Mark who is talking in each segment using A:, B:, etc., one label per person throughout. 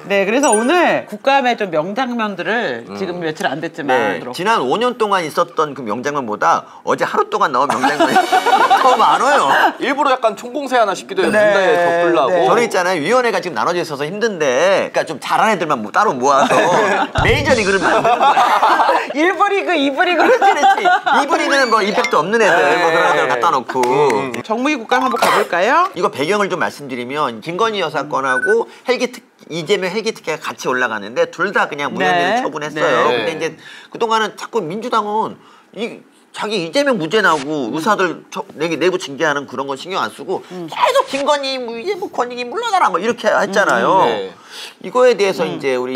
A: 네, 그래서 오늘 국감의 좀 명장면들을 지금 며칠 안 됐지만
B: 네, 지난 5년 동안 있었던 그 명장면보다 어제 하루 동안 나온 명장면이 더 많아요.
C: 일부러 약간 총공세 하나 싶기도 해요.
A: 네,
C: 문다에 덮으려고.
A: 네.
B: 저는 있잖아요. 위원회가 지금 나눠져 있어서 힘든데, 그러니까 좀 잘하는 애들만 따로 모아서 메이저리그를 만드는 거야.
A: 1부 리그, 2부 리그.
B: 그렇지. 2부 리그는 뭐 임팩트 없는 애들, 뭐 그런 애들 갖다 놓고.
A: 정무위 국감 한번 가볼까요?
B: 이거 배경을 좀 말씀드리면 김건희 여사 건하고 이재명 헬기 특혜가 같이 올라가는데 둘 다 그냥 무혐의를 처분했어요.
A: 네.
B: 근데 이제 그동안은 자꾸 민주당은 자기 이재명 무죄 나고 의사들 내부 징계하는 그런 건 신경 안 쓰고 계속 김건희 이제 뭐 권익이 물러나라 뭐 이렇게 했잖아요.
C: 네.
B: 이거에 대해서 이제 우리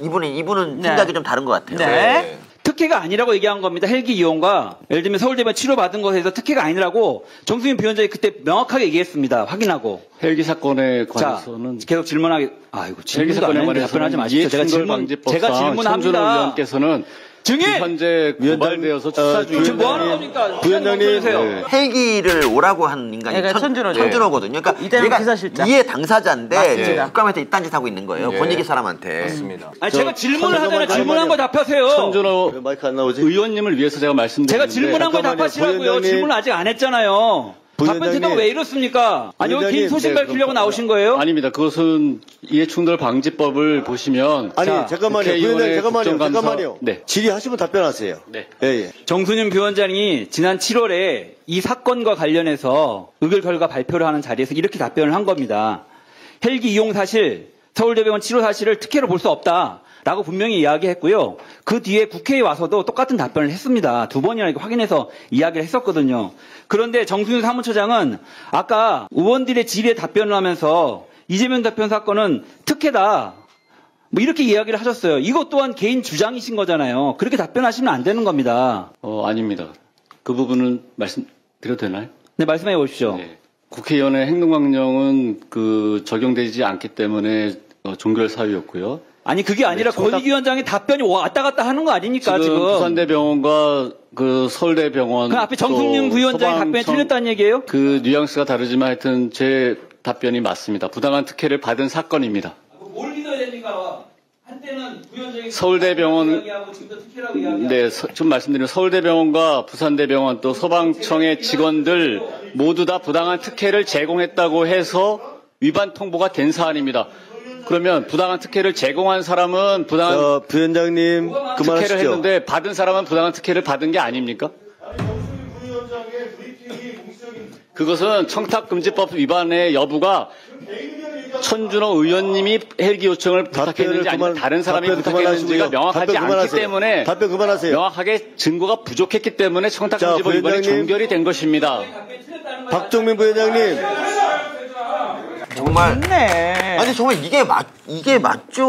B: 이분은 생각이 좀 다른 것 같아요.
A: 네.
D: 특혜가 아니라고 얘기한 겁니다. 헬기 이용과 예를 들면 서울대병원 치료받은 것에서 특혜가 아니라고 정수인 부위원장이 그때 명확하게 얘기했습니다. 확인하고.
E: 헬기 사건에 관해서는
D: 계속 질문하게. 아이고,
E: 헬기 사건에 관해서
D: 답변하지 마십시오. 제가 질문합니다.
E: 손준호 의원께서는
D: 증인!
E: 현재 고발되어서 수사 중입니다.
D: 지금 뭐 하는 겁니까?
F: 부위원장님,
E: 네.
B: 헬기를 오라고 한 인간이
A: 얘가
B: 천준호거든요. 그러니까
A: 이대로
B: 얘가
A: 기사실장.
B: 이해 당사자인데
A: 맞습니다.
B: 국감에서 이딴 짓 하고 있는 거예요. 권익위 사람한테.
C: 맞습니다.
D: 아니, 제가 질문을 하잖아요. 질문한 거 답하세요.
E: 손준호
F: 마이크 안 나오지?
E: 의원님을 위해서 제가 말씀드리는데
D: 제가 질문한 거
F: 잠깐만요.
D: 답하시라고요.
F: 부위원장님.
D: 질문을 아직 안 했잖아요. 답변
F: 부위원장님.
D: 태도가 왜 이렇습니까? 아니, 여기 개인
F: 부위원장님.
D: 소신 밝히려고 나오신 거예요?
E: 아닙니다. 그것은 이해충돌 방지법을 보시면
F: 아니, 잠깐만요. 부위원장님, 잠깐만요.
E: 네.
F: 질의하시면 답변하세요.
E: 네.
F: 예.
D: 정순윤 부위원장이 지난 7월에 이 사건과 관련해서 의결 결과 발표를 하는 자리에서 이렇게 답변을 한 겁니다. 헬기 이용 사실, 서울대병원 치료 사실을 특혜로 볼 수 없다라고 분명히 이야기했고요. 그 뒤에 국회에 와서도 똑같은 답변을 했습니다. 두 번이나 이렇게 확인해서 이야기를 했었거든요. 그런데 정순윤 사무처장은 아까 의원들의 질의에 답변을 하면서 이재명 대표 사건은 특혜다. 뭐 이렇게 이야기를 하셨어요. 이것 또한 개인 주장이신 거잖아요. 그렇게 답변하시면 안 되는 겁니다.
E: 아닙니다. 그 부분은 말씀드려도 되나요?
D: 네, 말씀해 보십시오.
E: 네. 국회의원의 행동강령은 적용되지 않기 때문에 종결 사유였고요.
D: 아니 그게 아니라 권익위원장의 답변이 왔다 갔다 하는 거 아닙니까 지금?
E: 부산대병원과 그 서울대병원.
D: 그 앞에 정승윤 부위원장의 답변이 틀렸다는 얘기예요?
E: 그 뉘앙스가 다르지만 하여튼 제 답변이 맞습니다. 부당한 특혜를 받은 사건입니다.
D: 뭘 믿어야 됩니까? 한때는 부위원장이
E: 서울대병원
D: 이야기하고 지금도 특혜라고 이야기하고.
E: 네, 좀 말씀드리면 서울대병원과 부산대병원 또 소방청의 직원들 모두 다 부당한 특혜를 제공했다고 해서 위반 통보가 된 사안입니다. 그러면 부당한 특혜를 제공한 사람은 부당한
F: 부위원장님
E: 특혜를
F: 그만하시죠.
E: 했는데 받은 사람은 부당한 특혜를 받은 게 아닙니까? 그것은 청탁금지법 위반의 여부가 천준호 의원님이 헬기 요청을 부탁했는지 아니면 다른 사람이 부탁했는지가 명확하지 않기 때문에
F: 답변 그만하세요.
E: 명확하게 증거가 부족했기 때문에 청탁금지법 위반이 종결이 된 것입니다.
F: 박종민 부위원장님.
B: 정말.
A: 네.
B: 아니 정말 이게 맞죠.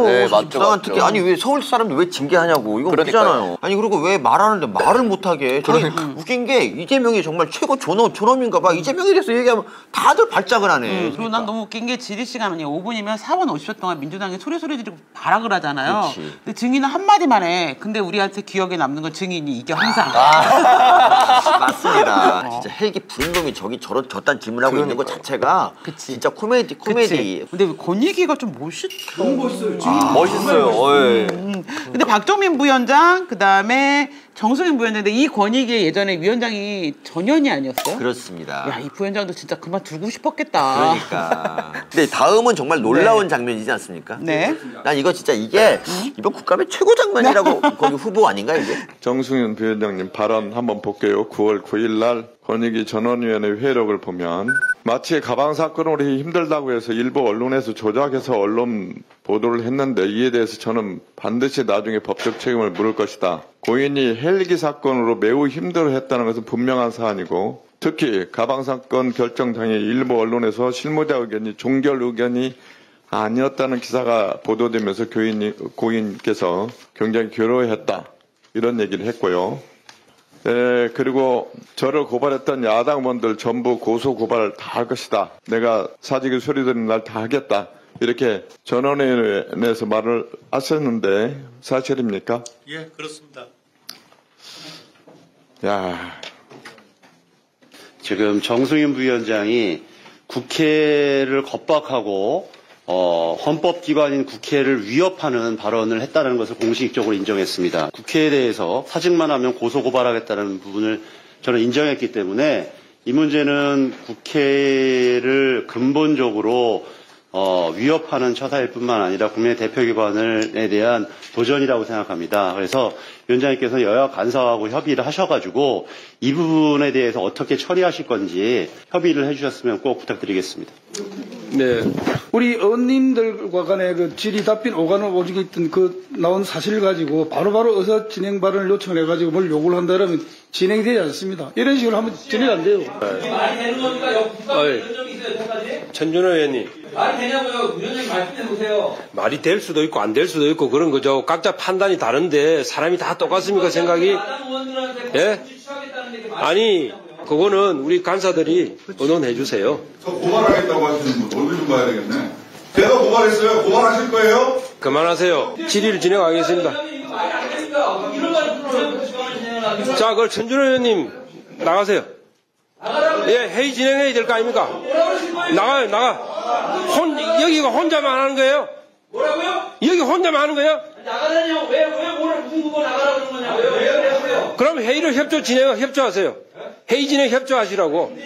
C: 네, 맞죠,
B: 부당한
C: 맞죠.
B: 특혜. 아니 왜 서울 사람들 왜 징계하냐고. 이거 웃기잖아요. 아니 그리고 왜 말하는데 말을 못하게. 저는 웃긴 게 이재명이 정말 최고 존엄인가 봐. 이재명에 대해서 얘기하면 다들 발작을 하네.
A: 그리고 난 너무 웃긴 게 질의 시간이 5분이면 4분 50초 동안 민주당이 소리 지르고 발악을 하잖아요.
B: 그치.
A: 근데 증인은 한마디만 해. 근데 우리한테 기억에 남는 건 증인이 이겨 항상.
B: 맞습니다. 진짜 헬기 부른 놈이 저딴 질문하고 있는 것 자체가 진짜 코미디.
A: 그치. 근데 권익위가 좀 너무 멋있어요.
C: 멋있어요.
A: 근데 박정민 부위원장, 그 다음에 정승윤 부위원장, 근데 이 권익위 예전에 위원장이 전현희 아니었어요?
B: 그렇습니다.
A: 야, 이 부위원장도 진짜 그만두고 싶었겠다.
B: 그러니까. 근데 다음은 정말 놀라운 장면이지 않습니까?
A: 네.
B: 난 이거 진짜 이게 이번 국감의 최고 장면이라고 거기 후보 아닌가 이게?
G: 정승윤 부위원장님 발언 한번 볼게요. 9월 9일 날 권익위 전원위원회 회력을 보면 마치 가방 사건으로 힘들다고 해서 일부 언론에서 조작해서 언론 보도를 했는데 이에 대해서 저는 반드시 나중에 법적 책임을 물을 것이다. 고인이 헬기 사건으로 매우 힘들어했다는 것은 분명한 사안이고 특히 가방 사건 결정 당일 일부 언론에서 실무자 의견이 종결 의견이 아니었다는 기사가 보도되면서 고인께서 굉장히 괴로워했다. 이런 얘기를 했고요. 그리고 저를 고발했던 야당 의원들 전부 고소 고발 다 할 것이다. 내가 사직을 소리드는 날 다 하겠다. 이렇게 전원위원회에서 말을 하셨는데 사실입니까?
H: 예, 그렇습니다.
B: 야,
H: 지금 정승윤 부위원장이 국회를 겁박하고 헌법 기관인 국회를 위협하는 발언을 했다는 것을 공식적으로 인정했습니다. 국회에 대해서 사직만 하면 고소고발하겠다는 부분을 저는 인정했기 때문에 이 문제는 국회를 근본적으로 위협하는 처사일 뿐만 아니라 국민의 대표 기관에 대한 도전이라고 생각합니다. 그래서 위원장님께서 여야 간사하고 협의를 하셔가지고 이 부분에 대해서 어떻게 처리하실 건지 협의를 해주셨으면 꼭 부탁드리겠습니다.
I: 네, 우리 의원님들과 간에 그 질의 답변 오간을 오지게 있던 그 나온 사실을 가지고 바로바로 의사 진행 발언을 요청을 해가지고 뭘 요구를 한다면 진행되지 않습니다. 이런 식으로 하면 진행 안 돼요.
J: 말이 되는 겁니까? 국가가 이런 점이 있어요, 여태까지?
K: 천준호 의원님.
J: 말이 되냐고요? 위원장님 말씀해 보세요.
K: 말이 될 수도 있고 안 될 수도 있고 그런 거죠. 각자 판단이 다른데 사람이 다 똑같습니까 생각이? 예? 아니 그거는 우리 간사들이 의논해 주세요.
L: 저 고발하겠다고 하시는 분 얼굴 좀 봐야 되겠네. 제가 고발했어요. 고발하실 거예요?
K: 그만하세요. 질의를 진행하겠습니다. 자, 그럼 천준호 의원님 나가세요. 예, 회의 진행해야 될 거 아닙니까? 나가요, 나가. 여기가 혼자만 하는 거예요?
J: 뭐라고요?
K: 여기 혼자만 하는 거예요?
J: 나가라뇨. 왜 무슨 그거 나가라고 그러는 거냐고요? 왜 그래요?
K: 그럼 회의를 협조하세요. 회의 진행 협조하시라고.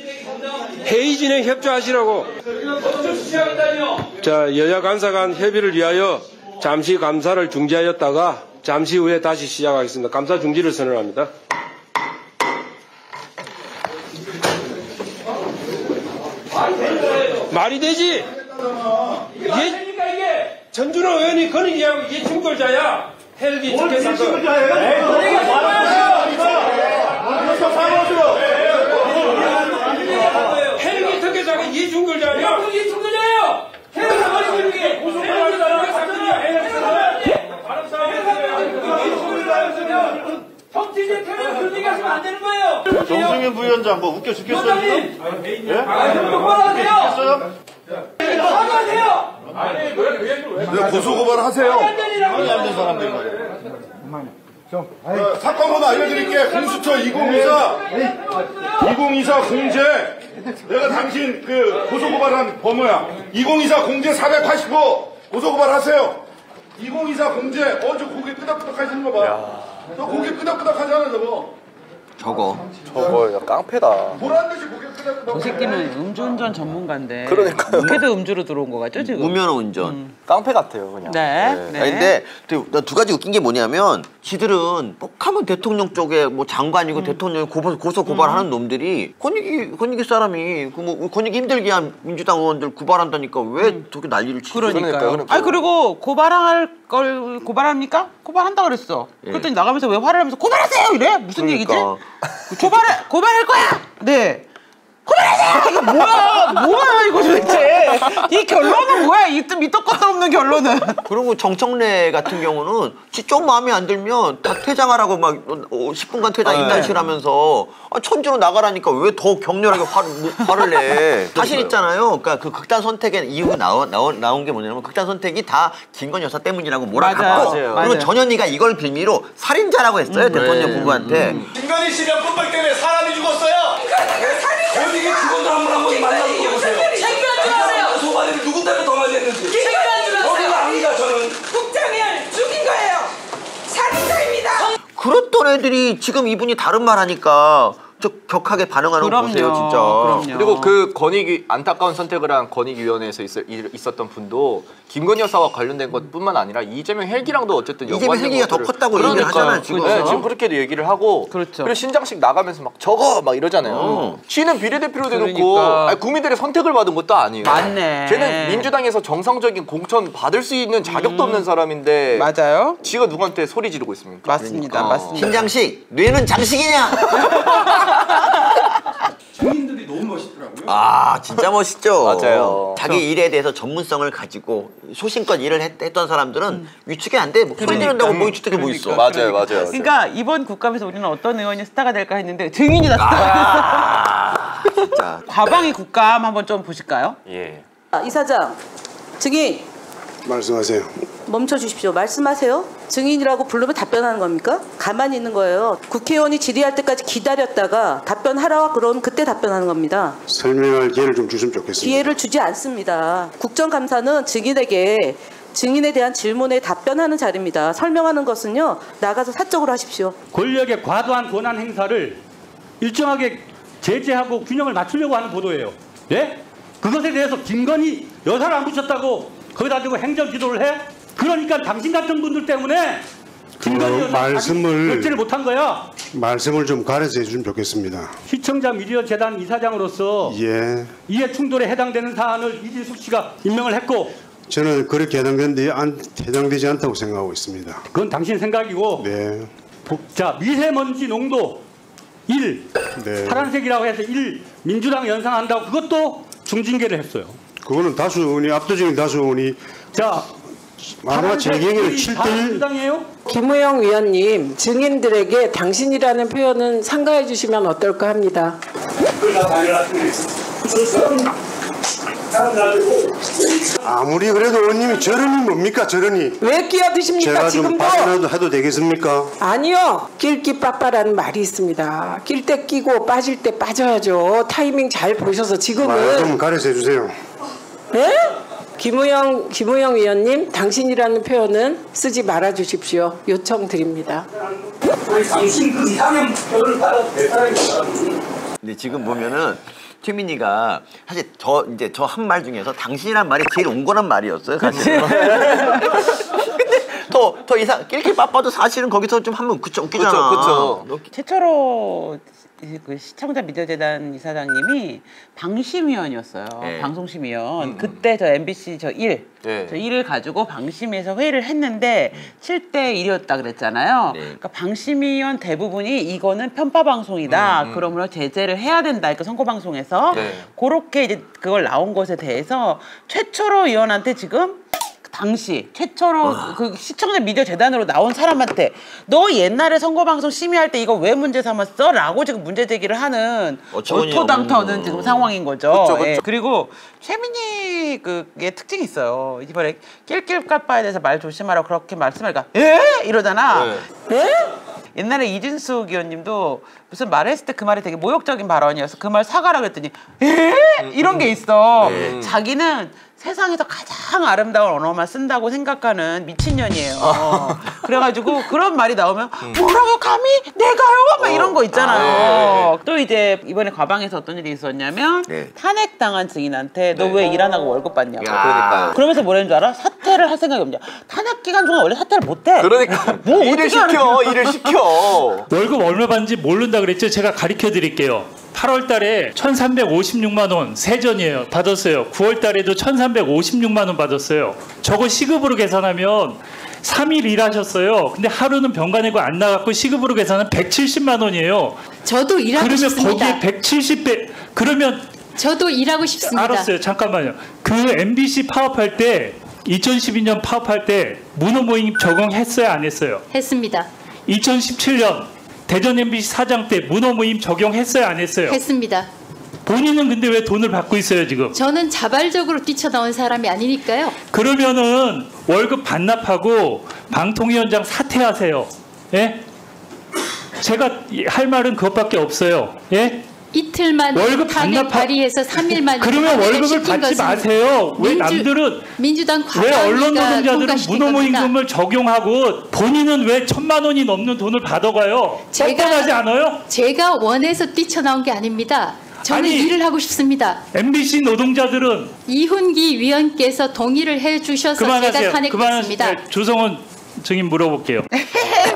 K: 회의 진행 협조하시라고. 자, 여야 간사 간 협의를 위하여 잠시 감사를 중지하였다가 잠시 후에 다시 시작하겠습니다. 감사 중지를 선언합니다. 말이 되지? 이게 전준호 의원이 건의하고 이게 충돌자야. 헬기 특혜 사건. 헬기 특혜 사건 이 충돌자야.
J: 이게 충돌자예요. 헬기 사건이 이게 고소고발이 나라가 사건이야. 정치적 태도를 그런 얘기 하시면 안 되는 거예요.
F: 정승윤 부위원장 뭐 웃겨 죽겠어요?
J: 예? 똑바로 하세요. 사과하세요.
L: 네, 고소고발 하세요.
F: 말이 안 되는 사람들 말이에요.
L: 사건번호 알려드릴게. 공수처 2024 공제. 내가 당신 그 고소고발한 번호야. 2024 공제 485 고소고발 하세요. 2024 공제. 저 고개 끄덕끄덕 하시는 거 봐. 저 고개 끄덕끄덕 하잖아 저거.
B: 저거
C: 야, 깡패다.
L: 보란 듯이 고개 끄덕끄덕.
A: 저 새끼는 음주운전 전문가인데.
C: 그러니까요.
A: 걔도 음주로 들어온 거 같죠 지금?
B: 무면허 운전.
C: 깡패 같아요, 그냥.
A: 네. 네.
B: 아니, 근데 두 가지 웃긴 게 뭐냐면 지들은 뻑하면 대통령 쪽에 뭐 장관이고 대통령이 고소 고발하는 놈들이 권익위 사람이 뭐 권익위 힘들게 한 민주당 의원들 고발한다니까 왜 저렇게 난리를 치지?
A: 그러니까요. 아니 그리고 고발할 걸 고발합니까? 고발한다 그랬어. 그랬더니 나가면서 왜 화를 하면서 고발하세요 이래? 무슨 얘기지? 고발할 거야. 네. 고발하세요. 이거 뭐야 이거 도대체? 이 결론은 뭐야? 이 밑도 끝도 없는 결론은.
B: 그리고 정청래 같은 경우는 좀 마음에 안 들면 다 퇴장하라고 막 10분간 퇴장 인단실하면서 천주로 나가라니까 왜 더 격렬하게 화를 내? 사실 있잖아요. 그러니까 그 극단 선택의 이유 나온 게 뭐냐면 극단 선택이 다 김건희 여사 때문이라고 몰아가고 그리고 전현희가 이걸 빌미로 살인자라고 했어요 대통령 부부한테.
M: 김건희 씨 명품백 때문에 사람이 죽었어요. 권익위 직원들 한 번 만나서 물어보세요.
J: 챙겨한 줄 아세요?
M: 소관이를 누구 때문에 더 많이 했는지.
J: 챙겨한 줄 아세요?
M: 거기는 압니다 저는.
J: 국장을 죽인 거예요. 살인자입니다.
B: 그랬던 애들이 지금 이분이 다른 말 하니까 저 격하게 반응하는 거 보세요 진짜.
A: 그럼요.
C: 그리고 그 권익위 안타까운 선택을 한 권익위원회에서 있었던 분도 김건희 여사와 관련된 것뿐만 아니라 이재명 헬기랑도 어쨌든
B: 이재명 헬기가 더 컸다고 얘기를 하잖아요 지금.
C: 네, 지금 그렇게도 얘기를 하고 그리고 신장식 나가면서 막 저거 막 이러잖아요. 지는 비례대표로 대놓고 아니, 국민들의 선택을 받은 것도 아니에요.
A: 맞네.
C: 쟤는 민주당에서 정상적인 공천 받을 수 있는 자격도 없는 사람인데
A: 맞아요.
C: 지가 누구한테 소리 지르고 있습니까?
A: 맞습니다. 맞습니다.
B: 신장식 뇌는 장식이냐?
I: 증인들이 너무 멋있더라고요.
B: 아 진짜 멋있죠.
C: 맞아요.
B: 자기 일에 대해서 전문성을 가지고 소신껏 일을 했던 사람들은 위축이 안 돼. 목소리 지른다고 뭐 위축되게 뭐 있어.
C: 맞아요.
A: 그러니까 이번 국감에서 우리는 어떤 의원이 스타가 될까 했는데 증인이 다 스타가 됐어.
B: 진짜.
A: 과방위 국감 한번 좀 보실까요?
C: 예.
N: 이사장, 증인, 말씀하세요.
O: 멈춰 주십시오. 말씀하세요. 증인이라고 부르면 답변하는 겁니까? 가만히 있는 거예요. 국회의원이 질의할 때까지 기다렸다가 답변하라 그러면 그때 답변하는 겁니다.
N: 설명할 기회를 좀 주시면 좋겠습니다.
O: 기회를 주지 않습니다. 국정감사는 증인에게 증인에 대한 질문에 답변하는 자리입니다. 설명하는 것은요. 나가서 사적으로 하십시오.
P: 권력의 과도한 권한 행사를 일정하게 제재하고 균형을 맞추려고 하는 보도예요. 예? 그것에 대해서 김건희 여사를 안 붙였다고 거기다 대고 행정 지도를 해? 그러니까 당신 같은 분들 때문에 김건희 여사 결재를 못한 거야.
N: 말씀을 좀 가려서 해주시면 좋겠습니다.
P: 시청자 미디어 재단 이사장으로서 이해 충돌에 해당되는 사안을 이진숙 씨가 임명을 했고
N: 저는 그렇게 해당되지 않다고 생각하고 있습니다.
P: 그건 당신 생각이고
N: 네.
P: 자, 미세먼지 농도 1 파란색이라고 해서 1 민주당 연상한다고 그것도 중징계를 했어요.
N: 그거는 다수 의원이 압도적인 다수 의원이
P: 자
N: 아마 제 기억에는 7대1
Q: 김우영 위원님 증인들에게 당신이라는 표현은 상가해 주시면 어떨까 합니다.
N: 아무리 그래도 의원님이 저런이 뭡니까 저런이?
Q: 왜 끼어드십니까
N: 제가
Q: 지금도?
N: 좀 빠져나도 해도 되겠습니까?
Q: 아니요. 낄끼 빠빠라는 말이 있습니다. 낄 때 끼고 빠질 때 빠져야죠. 타이밍 잘 보셔서 지금은
N: 말 좀 가려서 해주세요.
Q: 네? 김우영 위원님 당신이라는 표현은 쓰지 말아 주십시오. 요청드립니다.
J: 당신 그 이상형 표현을 받아도 될 사람입니다.
B: 근데 지금 보면은 최민희가 사실 저 한 말 중에서 당신이란 말이 제일 온건한 말이었어요. 사실. 근데 더 이상 낄낄 빠빠도 사실은 거기서 좀 하면 웃기잖아.
A: 그렇죠. 최초로 그 시청자 미디어재단 이사장님이 방심위원이었어요.
B: 네.
A: 방송심위원. 그때 저 MBC 저 1을 가지고 방심위에서 회의를 했는데 7대 1이었다 그랬잖아요. 그러니까 방심위원 대부분이 이거는 편파 방송이다. 그러므로 제재를 해야 된다. 그러니까 선거 방송에서 그렇게 이제 그걸 나온 것에 대해서 최초로 위원한테 지금 당시 최초로 그 시청자 미디어 재단으로 나온 사람한테 너 옛날에 선거방송 심의할 때 이거 왜 문제 삼았어? 라고 지금 문제 제기를 하는 어토당터는 지금 상황인 거죠.
B: 그쵸.
A: 예. 그리고 최민희 그게 특징이 있어요. 이번에 낄낄까빠에 대해서 말 조심하라고 그렇게 말씀하니까 이러잖아. 옛날에 이진숙 의원님도 무슨 말을 했을 때 그 말이 되게 모욕적인 발언이어서 그 말 사과라 그랬더니 이런 게 있어. 자기는 세상에서 가장 아름다운 언어만 쓴다고 생각하는 미친년이에요. 그래가지고 그런 말이 나오면 뭐라고 감히 내가요? 막 이런 거 있잖아요. 또 이제 이번에 과방에서 어떤 일이 있었냐면 탄핵당한 증인한테 너 왜 일 안 하고 월급 받냐고. 그러면서 뭐라는 줄 알아? 사퇴를 할 생각이 없냐. 탄핵 기간 동안 원래 사퇴를 못해.
C: 그러니까
A: 뭐
C: 일을 시켜.
R: 월급 얼마 받는지 모른다 그랬죠. 제가 가르쳐 드릴게요. 8월 달에 1,356만 원 세전이에요. 받았어요. 9월 달에도 1,356만 원 받았어요. 저거 시급으로 계산하면 3일 일하셨어요. 근데 하루는 병가 내고 안 나갔고 시급으로 계산하면 170만 원이에요.
S: 저도 일하고 싶습니다.
R: 그러면 거기에 170배 그러면
S: 저도 일하고 싶습니다.
R: 알았어요. 잠깐만요. 그 MBC 파업할 때 2012년 파업할 때 문호 모임 적용했어요? 안 했어요?
S: 했습니다.
R: 2017년 대전 MBC 사장 때 문호 모임 적용했어요? 안 했어요?
S: 했습니다.
R: 본인은 근데 왜 돈을 받고 있어요 지금?
S: 저는 자발적으로 뛰쳐나온 사람이 아니니까요.
R: 그러면은 월급 반납하고 방통위원장 사퇴하세요. 예? 제가 할 말은 그것밖에 없어요. 예?
S: 이틀만
R: 월급
S: 탄핵 발의해서 3일만
R: 그러면 월급을 받지 마세요. 왜 남들은
S: 민주당
R: 왜 언론
S: 과반위가
R: 노동자들은
S: 통과시킨
R: 문호모임금을 적용하고 본인은 왜 1,000만 원이 넘는 돈을 받아가요? 뻔뻔하지 않아요?
S: 제가 원해서 뛰쳐나온 게 아닙니다. 저는 일을 하고 싶습니다.
R: MBC 노동자들은
S: 이훈기 위원께서 동의를 해주셔서 제가 탄핵했습니다.
R: 조성원 증인 물어볼게요.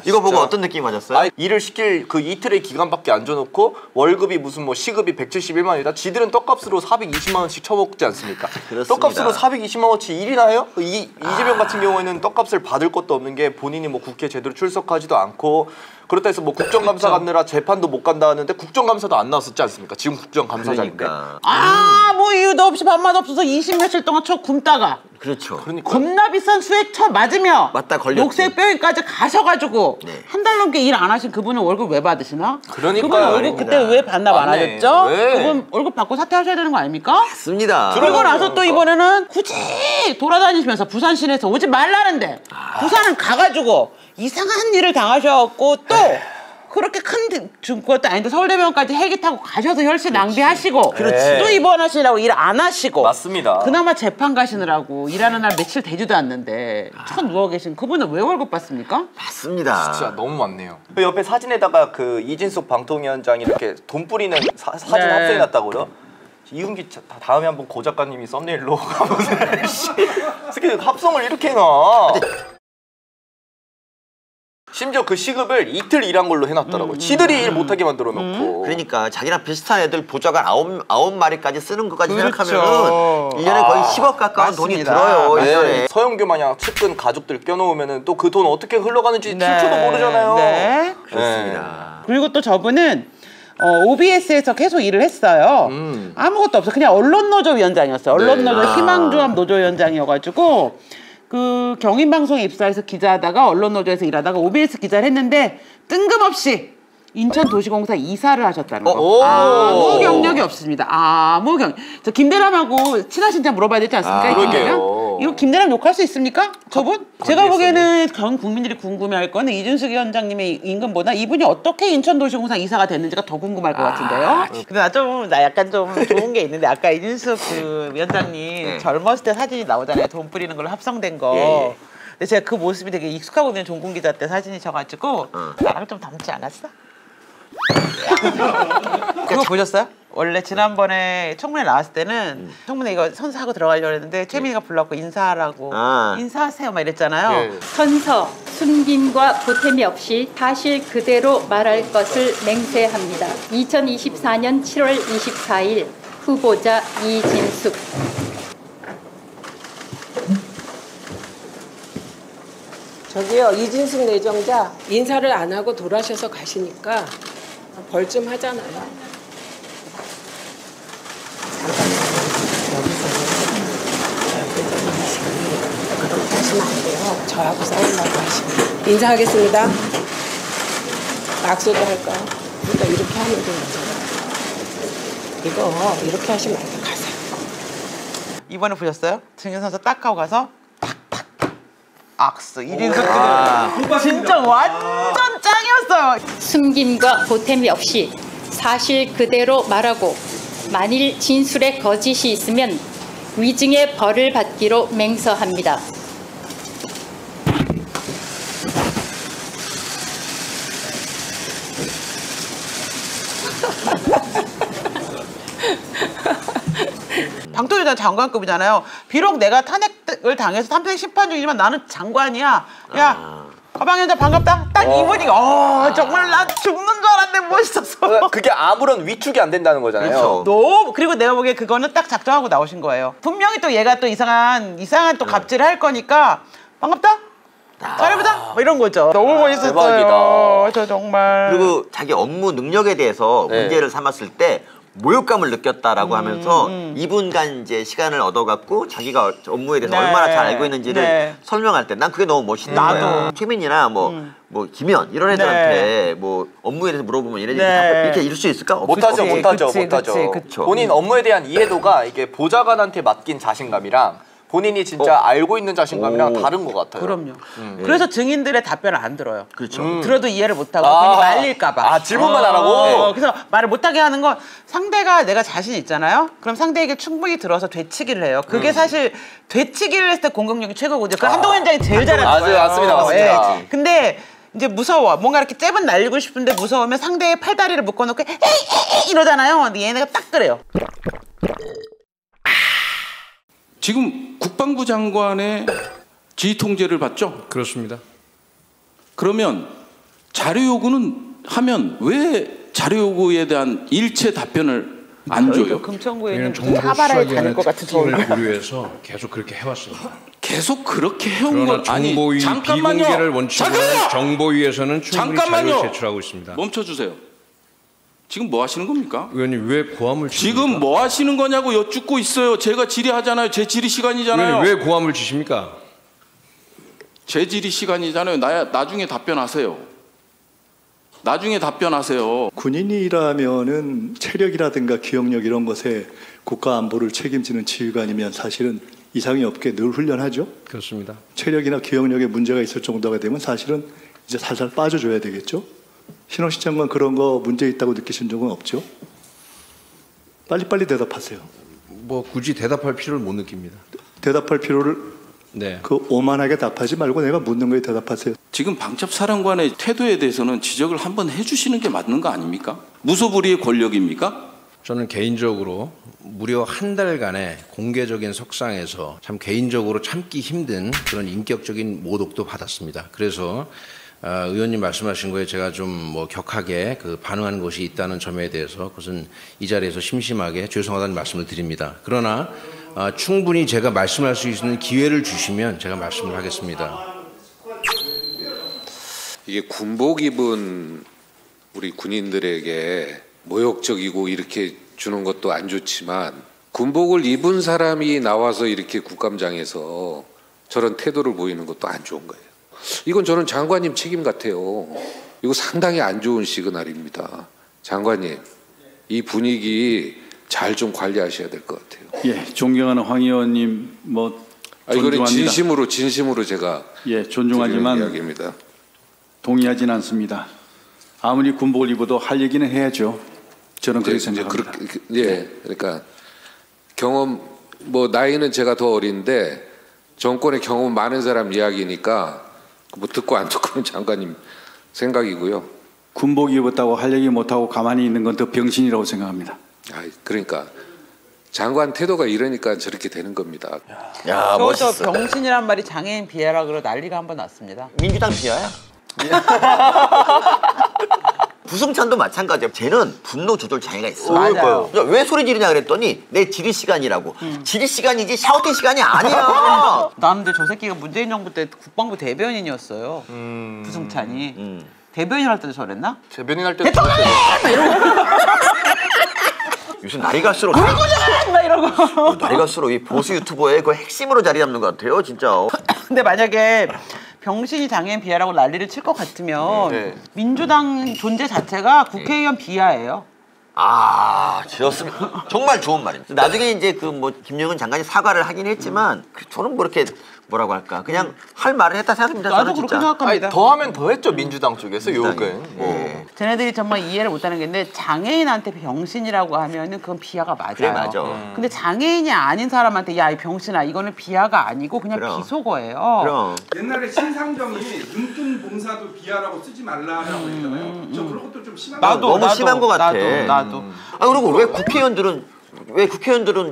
B: 이거 보고 어떤 느낌이 맞았어요?
C: 일을 시킬 그 이틀의 기간밖에 안 줘놓고 월급이 무슨 뭐 시급이 171만 원이다. 지들은 떡값으로 420만 원씩 쳐먹지 않습니까? 떡값으로 420만 원치 일이나 해요? 이재명 같은 경우에는 떡값을 받을 것도 없는 게 본인이 뭐 국회 제대로 출석하지도 않고 그렇다 해서 뭐 국정감사 갔느라 재판도 못 간다 하는데 국정감사도 안 나왔었지 않습니까? 지금 국정감사장인데.
A: 뭐 이유도 없이 밥맛 없어서 20 며칠 동안 쳐 굶다가
B: 그렇죠.
A: 겁나 비싼 수액처 맞으며
B: 맞다 걸렸죠.
A: 녹색병원까지 가셔가지고
B: 네.
A: 한 달 넘게 일 안 하신 그분은 월급 왜 받으시나?
C: 그러니까요.
A: 그분 월급 그때 왜 반납 안
C: 맞네.
A: 하셨죠?
C: 왜?
A: 그분 월급 받고 사퇴하셔야 되는 거 아닙니까?
B: 맞습니다.
A: 그러고 나서 또 이번에는 굳이 돌아다니시면서 부산 시내에서 오지 말라는데 부산은 가가지고 이상한 일을 당하셔갖고 또 그렇게 큰 것도 아닌데 서울대병원까지 헬기 타고 가셔서 혈세 낭비하시고 또 입원하시라고 일 안 하시고
C: 맞습니다.
A: 그나마 재판 가시느라고 일하는 날 며칠 되지도 않는데 천 누워 계신 그분은 왜 월급 받습니까?
B: 맞습니다.
C: 진짜 너무 많네요. 그 옆에 사진에다가 그 이진숙 방통위원장이 이렇게 돈 뿌리는 사진
A: 네.
C: 합성해놨다고요? 이은기 다음에 한번 고 작가님이 썸네일로 가보세요. 어떻게 합성을 이렇게 해놔? 심지어 그 시급을 이틀 일한 걸로 해놨더라고요. 지들이 일 못하게 만들어 놓고.
B: 그러니까 자기랑 비슷한 애들 보좌관 9마리까지 쓰는 것까지
A: 그렇죠.
B: 생각하면은 1년에 거의 10억 가까운 돈이 들어요.
C: 네.
B: 1년에.
C: 서영교 마냥 측근 가족들 껴놓으면은 또 그 돈 어떻게 흘러가는지
A: 네.
C: 7초도 모르잖아요.
A: 네.
B: 그렇습니다.
A: 그리고 또 저분은 OBS에서 계속 일을 했어요. 아무것도 없어. 그냥 언론노조위원장이었어요. 언론노조 희망조합 노조위원장이어가지고 그 경인방송에 입사해서 기자하다가 언론노조에서 일하다가 OBS 기자를 했는데 뜬금없이 인천도시공사 이사를 하셨다는 거. 아무 경력이 없습니다. 아무 경력. 저 김대남하고 친하신지 물어봐야 되지 않습니까?
C: 그러게요.
A: 이거 김대남 욕할 수 있습니까? 저분? 제가 보기에는 전 국민들이 궁금해할 거는 이준숙 위원장님의 임금보다 이분이 어떻게 인천도시공사 이사가 됐는지가 더 궁금할 것 같은데요. 근데 나 약간 좀 좋은 게 있는데 아까 이준숙 그 위원장님 젊었을 때 사진이 나오잖아요. 돈 뿌리는 걸로 합성된 거. 근데 제가 그 모습이 되게 익숙하고 있는 종군 기자 때 사진이셔가지고 나랑 좀 닮지 않았어? 그거 보셨어요? 원래 지난번에 청문회 나왔을 때는 청문회 이거 선서하고 들어가려고 했는데 최민희가 불렀고 인사하라고 인사하세요 막 이랬잖아요.
S: 선서, 숨김과 보탬이 없이 사실 그대로 말할 것을 맹세합니다. 2024년 7월 24일 후보자 이진숙.
Q: 저기요, 이진숙 내정자 인사를 안 하고 돌아셔서 가시니까 벌 좀 하잖아요. 그렇게 하시면 안 돼요. 저하고 싸우려고 하시면. 인사하겠습니다. 낙서도 할까요? 그러니까 이렇게 하면 되는 거잖아요. 이거 이렇게 하시면 안 돼요. 가세요.
A: 이번에 보셨어요? 증인선서 딱 하고 가서 악수 1인석 진짜 완전 짱이었어요.
S: 숨김과 보탬이 없이 사실 그대로 말하고 만일 진술에 거짓이 있으면 위증의 벌을 받기로 맹서합니다.
A: 방통위장 장관급이잖아요. 비록 내가 탄핵을 당해서 탄핵 심판 중이지만 나는 장관이야. 야, 가방위원장 반갑다. 딱 이분이 정말 나 죽는 줄 알았는데 멋있었어.
C: 그게 아무런 위축이 안 된다는 거잖아요.
A: 그렇죠. 너무 그리고 내가 보기에 그거는 딱 작정하고 나오신 거예요. 분명히 또 얘가 또 이상한 또 갑질을 할 거니까 반갑다. 잘해보자. 뭐 이런 거죠. 너무 멋있었어요.
C: 대박이다.
A: 저 정말.
B: 그리고 자기 업무 능력에 대해서 문제를 삼았을 때 모욕감을 느꼈다라고 하면서 2분간 이제 시간을 얻어갖고 자기가 업무에 대해서 얼마나 잘 알고 있는지를 설명할 때 난 그게 너무 멋있는 거야. 최민이나 뭐 김현 이런 애들한테 뭐 업무에 대해서 물어보면 얘네들이 이렇게 이룰 수 있을까?
C: 못하죠.
A: 그치.
C: 본인 업무에 대한 이해도가 이게 보좌관한테 맡긴 자신감이랑 본인이 진짜 알고 있는 자신감이랑 다른 것 같아요.
A: 그럼요. 그래서 증인들의 답변을 안 들어요.
B: 그렇죠.
A: 들어도 이해를 못하고 괜히 말릴까봐.
C: 질문만 안 하고.
A: 그래서 말을 못하게 하는 건 상대가 내가 자신 있잖아요. 그럼 상대 얘기를 충분히 들어서 되치기를 해요. 그게 사실 되치기를 했을 때 공격력이 최고거든요. 그 한동훈 위원장이 제일 잘하는 거예요.
C: 맞습니다.
A: 근데 이제 무서워. 뭔가 이렇게 잽은 날리고 싶은데 무서우면 상대의 팔다리를 묶어놓고 에이 이러잖아요. 근데 얘네가 딱 그래요.
T: 지금 국방부 장관의 지휘 통제를 받죠?
U: 그렇습니다.
T: 그러면 자료 요구는 하면 왜 자료 요구에 대한 일체 답변을 안 줘요?
A: 금천구에는 사발에 다닐 것 같은
U: 특징을 고려해서 계속 그렇게 해왔습니다.
T: 계속 그렇게 해온 건 아니. 잠깐만요.
U: 비공개를 원칙으로 정보위에서는 충분히 자료를 제출하고 있습니다.
T: 멈춰주세요. 지금 뭐 하시는 겁니까?
U: 의원님 왜 고함을 주십니까?
T: 지금 뭐 하시는 거냐고 여쭙고 있어요. 제가 질의하잖아요. 제 질의 시간이잖아요.
U: 의원님 왜 고함을 주십니까?
T: 제 질의 시간이잖아요. 나중에 답변하세요. 나중에 답변하세요.
D: 군인이라면은 체력이라든가 기억력 이런 것에 국가 안보를 책임지는 지휘관이면 사실은 이상이 없게 늘 훈련하죠.
U: 그렇습니다.
D: 체력이나 기억력에 문제가 있을 정도가 되면 사실은 이제 살살 빠져줘야 되겠죠. 신원식 장관 그런 거 문제 있다고 느끼신 적은 없죠? 빨리빨리 대답하세요.
U: 뭐 굳이 대답할 필요를 못 느낍니다.
D: 대답할 필요를
U: 네.
D: 그 오만하게 답하지 말고 내가 묻는 거에 대답하세요.
T: 지금 방첩사령관의 태도에 대해서는 지적을 한번 해주시는 게 맞는 거 아닙니까? 무소불위의 권력입니까?
U: 저는 개인적으로 무려 한 달간의 공개적인 석상에서 참 개인적으로 참기 힘든 그런 인격적인 모독도 받았습니다. 그래서 의원님 말씀하신 거에 제가 좀 뭐 격하게 반응하는 것이 있다는 점에 대해서 그것은 이 자리에서 심심하게 죄송하다는 말씀을 드립니다. 그러나 충분히 제가 말씀할 수 있는 기회를 주시면 제가 말씀을 하겠습니다.
V: 이게 군복 입은 우리 군인들에게 모욕적이고 이렇게 주는 것도 안 좋지만 군복을 입은 사람이 나와서 이렇게 국감장에서 저런 태도를 보이는 것도 안 좋은 거예요. 이건 저는 장관님 책임 같아요. 이거 상당히 안 좋은 시그널입니다. 장관님, 이 분위기 잘 좀 관리하셔야 될 것 같아요.
W: 예, 존경하는 황 의원님
V: 이거는 진심으로 제가
W: 존중하지만
V: 이야기입니다.
W: 동의하지는 않습니다. 아무리 군복을 입어도 할 얘기는 해야죠. 저는 그렇게 생각합니다.
V: 그러니까 경험 나이는 제가 더 어린데 정권의 경험 많은 사람 이야기니까 뭐 듣고 안 듣고는 장관님 생각이고요.
W: 군복 입었다고 할 얘기 못하고 가만히 있는 건 더 병신이라고 생각합니다.
V: 그러니까 장관 태도가 이러니까 저렇게 되는 겁니다.
B: 야, 멋있어.
A: 병신이란 말이 장애인 비하라 그러 난리가 한번 났습니다.
B: 민주당 비하야? 부승찬도 마찬가지예요. 쟤는 분노 조절 장애가 있어.
A: 맞아요.
B: 왜 소리 지르냐 그랬더니 내 질의 시간이라고. 질의 시간이지 샤워팅 시간이 아니야.
A: 나는 근데 저 새끼가 문재인 정부 때 국방부 대변인이었어요. 부승찬이. 대변인 할 때도 저랬나?
C: 대변인 할 때도
A: 대통령님! 막 이러고.
B: 요즘 날이 갈수록
A: 막 이러고.
B: 날이 갈수록 이 보수 유튜버의 그 핵심으로 자리 잡는 것 같아요, 진짜.
A: 근데 만약에 병신이 장애인 비하라고 난리를 칠 것 같으면 민주당 존재 자체가 국회의원 비하예요.
B: 좋습니다. 정말 좋은 말입니다. 나중에 이제 김영은 장관이 사과를 하긴 했지만 저는 뭐 이렇게 뭐라고 할까 그냥 할 말을 했다 생각합니다.
A: 나도 그렇게 생각합니다.
C: 더 하면 더 했죠 민주당 쪽에서 욕은.
A: 쟤네들이 정말 이해를 못하는 게 있는데 장애인한테 병신이라고 하면은 그건 비하가 맞아요.
B: 그래 맞아.
A: 근데 장애인이 아닌 사람한테 야 이 병신아 이거는 비하가 아니고 그냥 비속어예요.
B: 그럼.
X: 옛날에 신상정이 눈뜬 봉사도 비하라고 쓰지 말라라고 했잖아요. 저 그런 것도 좀 심한
B: 너무 심한 것 같아.
A: 나도.
B: 그리고 왜 국회의원들은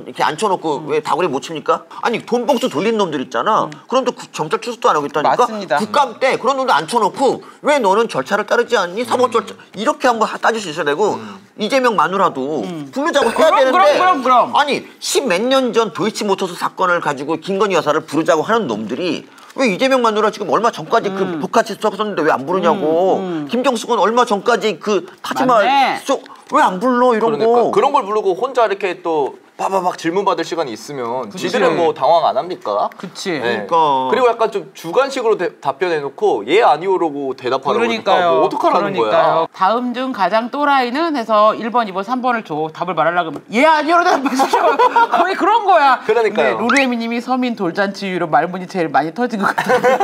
B: 이렇게 앉혀놓고 왜 다구리 못 칩니까? 아니 돈봉투 돌린 놈들 있잖아. 그럼 또 경찰 출석도 안 하고 있다니까.
A: 맞습니다.
B: 국감 때 그런 놈들 앉혀놓고 왜 너는 절차를 따르지 않니? 사법 절차 이렇게 한번 따질 수 있어야 되고 이재명 마누라도 부르자고 해야 되는데
A: 그럼.
B: 아니 10몇 년 전 도이치모터스 사건을 가지고 김건희 여사를 부르자고 하는 놈들이 왜 이재명 마누라 지금 얼마 전까지 그 북한치 수석 썼는데 왜 안 부르냐고. 김경숙은 얼마 전까지 그 타지말 수석 왜 안 불러 이런 거.
C: 그런 걸 부르고 혼자 이렇게 또 바바박 질문 받을 시간이 있으면 지들은 뭐 당황 안 합니까?
A: 그치.
B: 그러니까.
C: 그리고 약간 좀 주관식으로 답변해놓고 예 아니오라고 대답하라고
A: 그러니까요.
C: 뭐 어떡하라는 거야.
A: 다음 중 가장 또라이는 해서 1번, 2번, 3번을 줘. 답을 말하려고 하면 예 아니오로 대답하십시오. 거의 그런 거야.
C: 그러니까요.
A: 루루에미님이 서민 돌잔치 이후로 말문이 제일 많이 터진 것 같아요.